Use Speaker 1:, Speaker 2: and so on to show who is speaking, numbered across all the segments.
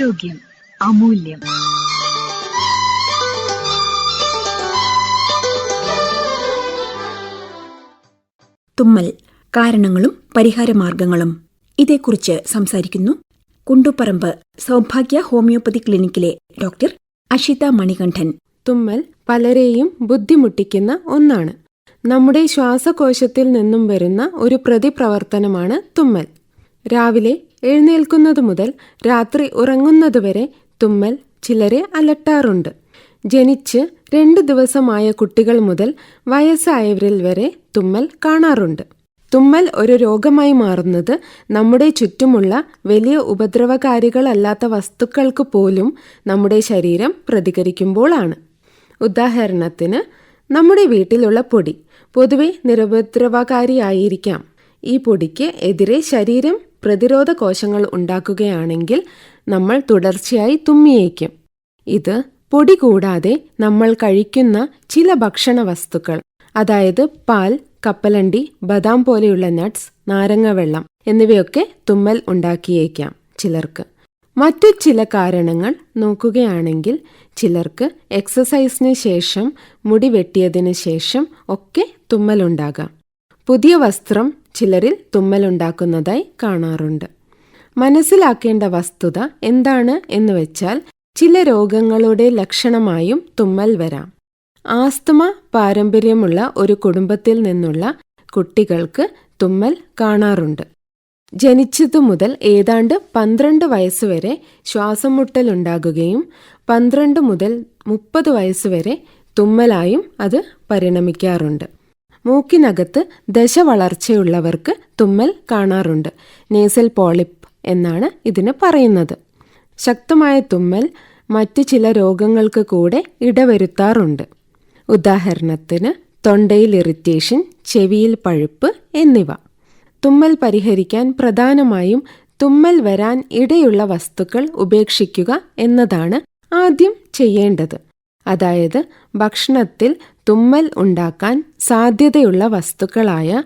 Speaker 1: ആരോഗ്യം അമൂല്യം. തുമ്മൽ, കാരണങ്ങളും പരിഹാരമാർഗങ്ങളും. ഇതേക്കുറിച്ച് സംസാരിക്കുന്നു കുണ്ടുപറമ്പ് സൗഭാഗ്യ ഹോമിയോപ്പതി ക്ലിനിക്കിലെ ഡോക്ടർ അഷിത മണികണ്ഠൻ.
Speaker 2: തുമ്മൽ പലരെയും ബുദ്ധിമുട്ടിക്കുന്ന ഒന്നാണ്. നമ്മുടെ ശ്വാസകോശത്തിൽ നിന്നും വരുന്ന ഒരു പ്രതിപ്രവർത്തനമാണ് തുമ്മൽ. രാവിലെ എഴുന്നേൽക്കുന്നത് മുതൽ രാത്രി ഉറങ്ങുന്നതുവരെ തുമ്മൽ ചിലരെ അലട്ടാറുണ്ട്. ജനിച്ച് 2 ദിവസമായ കുട്ടികൾ മുതൽ വയസ്സായവരിൽ വരെ തുമ്മൽ കാണാറുണ്ട്. തുമ്മൽ ഒരു രോഗമായി മാറുന്നത് നമ്മുടെ ചുറ്റുമുള്ള വലിയ ഉപദ്രവകാരികളല്ലാത്ത വസ്തുക്കൾക്ക് പോലും നമ്മുടെ ശരീരം പ്രതികരിക്കുമ്പോഴാണ്. ഉദാഹരണത്തിന്, നമ്മുടെ വീട്ടിലുള്ള പൊടി പൊതുവെ നിരുപദ്രവകാരിയായിരിക്കാം. ഈ പൊടിക്ക് എതിരെ ശരീരം പ്രതിരോധ കോശങ്ങൾ ഉണ്ടാക്കുകയാണെങ്കിൽ നമ്മൾ തുടർച്ചയായി തുമ്മിയേക്കും. ഇത് പൊടി കൂടാതെ നമ്മൾ കഴിക്കുന്ന ചില ഭക്ഷണ വസ്തുക്കൾ, അതായത് പാൽ, കപ്പലണ്ടി, ബദാം പോലെയുള്ള നട്ട്സ്, നാരങ്ങ വെള്ളം എന്നിവയൊക്കെ തുമ്മൽ ഉണ്ടാക്കിയേക്കാം ചിലർക്ക്. മറ്റു ചില കാരണങ്ങൾ നോക്കുകയാണെങ്കിൽ ചിലർക്ക് എക്സസൈസിന് ശേഷം, മുടി വെട്ടിയതിന് ശേഷം ഒക്കെ തുമ്മലുണ്ടാകാം. പുതിയ വസ്ത്രം ചിലരിൽ തുമ്മലുണ്ടാക്കുന്നതായി കാണാറുണ്ട്. മനസ്സിലാക്കേണ്ട വസ്തുത എന്താണ് എന്ന് വെച്ചാൽ, ചില രോഗങ്ങളുടെ ലക്ഷണമായും തുമ്മൽ വരാം. ആസ്തമ പാരമ്പര്യമുള്ള ഒരു കുടുംബത്തിൽ നിന്നുള്ള കുട്ടികൾക്ക് തുമ്മൽ കാണാറുണ്ട്. ജനിച്ചതു മുതൽ ഏതാണ്ട് 12 വയസ്സുവരെ ശ്വാസം മുട്ടലുണ്ടാകുകയും 12 മുതൽ 30 വയസ്സുവരെ തുമ്മലായും അത് പരിണമിക്കാറുണ്ട്. മൂക്കിനകത്ത് ദശ വളർച്ചയുള്ളവർക്ക് തുമ്മൽ കാണാറുണ്ട്. നേസൽ പോളിപ്പ് എന്നാണ് ഇതിന് പറയുന്നത്. ശക്തമായ തുമ്മൽ മറ്റു ചില രോഗങ്ങൾക്ക് കൂടെ ഇടവരുത്താറുണ്ട്. ഉദാഹരണത്തിന് തൊണ്ടയിൽ ഇറിറ്റേഷൻ, ചെവിയിൽ പഴുപ്പ് എന്നിവ. തുമ്മൽ പരിഹരിക്കാൻ പ്രധാനമായും തുമ്മൽ വരാൻ ഇടയുള്ള വസ്തുക്കൾ ഉപേക്ഷിക്കുക എന്നതാണ് ആദ്യം ചെയ്യേണ്ടത്. അതായത് ഭക്ഷണത്തിൽ തുമ്മൽ ഉണ്ടാക്കാൻ സാധ്യതയുള്ള വസ്തുക്കളായ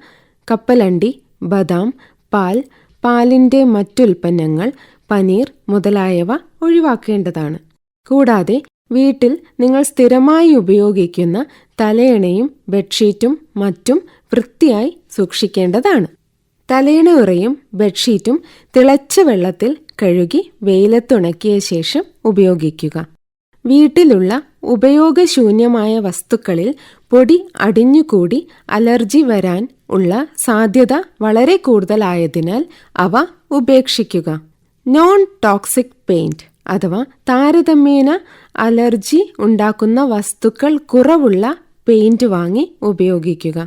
Speaker 2: കപ്പലണ്ടി, ബദാം, പാൽ, പാലിൻ്റെ മറ്റുൽപ്പന്നങ്ങൾ, പനീർ മുതലായവ ഒഴിവാക്കേണ്ടതാണ്. കൂടാതെ വീട്ടിൽ നിങ്ങൾ സ്ഥിരമായി ഉപയോഗിക്കുന്ന തലയണയും ബെഡ്ഷീറ്റും മറ്റും വൃത്തിയായി സൂക്ഷിക്കേണ്ടതാണ്. തലയണയുറയും ബെഡ്ഷീറ്റും തിളച്ച വെള്ളത്തിൽ കഴുകി വെയിലത്തുണക്കിയ ശേഷം ഉപയോഗിക്കുക. വീട്ടിലുള്ള ഉപയോഗശൂന്യമായ വസ്തുക്കളിൽ പൊടി അടിഞ്ഞുകൂടി അലർജി വരാൻ ഉള്ള സാധ്യത വളരെ കൂടുതലായതിനാൽ അവ ഉപേക്ഷിക്കുക. നോൺ ടോക്സിക് പെയിന്റ് അഥവാ താരതമ്യേന അലർജി ഉണ്ടാക്കുന്ന വസ്തുക്കൾ കുറവുള്ള പെയിന്റ് വാങ്ങി ഉപയോഗിക്കുക.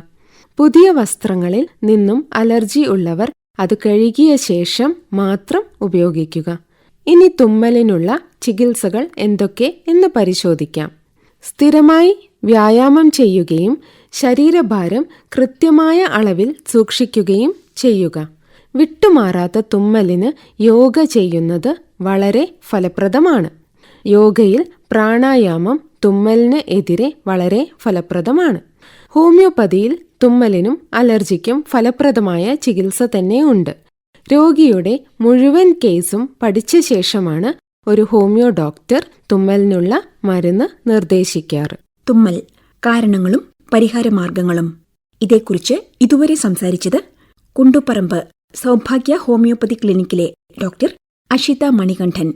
Speaker 2: പുതിയ വസ്ത്രങ്ങളിൽ നിന്നും അലർജി ഉള്ളവർ അത് കഴുകിയ ശേഷം മാത്രം ഉപയോഗിക്കുക. ഇനി തുമ്മലിനുള്ള ചികിത്സകൾ എന്തൊക്കെ എന്ന് പരിശോധിക്കാം. സ്ഥിരമായി വ്യായാമം ചെയ്യുകയും ശരീരഭാരം കൃത്യമായ അളവിൽ സൂക്ഷിക്കുകയും ചെയ്യുക. വിട്ടുമാറാത്ത തുമ്മലിന് യോഗ ചെയ്യുന്നത് വളരെ ഫലപ്രദമാണ്. യോഗയിൽ പ്രാണായാമം തുമ്മലിന് എതിരെ വളരെ ഫലപ്രദമാണ്. ഹോമിയോപ്പതിയിൽ തുമ്മലിനും അലർജിക്കും ഫലപ്രദമായ ചികിത്സ തന്നെയുണ്ട്. രോഗിയുടെ മുഴുവൻ കേസും പഠിച്ച ശേഷമാണ് ഒരു ഹോമിയോ ഡോക്ടർ തുമ്മലിനുള്ള മരുന്ന് നിർദ്ദേശിക്കാറ്.
Speaker 1: തുമ്മൽ, കാരണങ്ങളും പരിഹാരമാർഗങ്ങളും. ഇതേക്കുറിച്ച് ഇതുവരെ സംസാരിച്ചത് കുണ്ടുപറമ്പ് സൗഭാഗ്യ ഹോമിയോപ്പതി ക്ലിനിക്കിലെ ഡോക്ടർ അഷിത മണികണ്ഠൻ.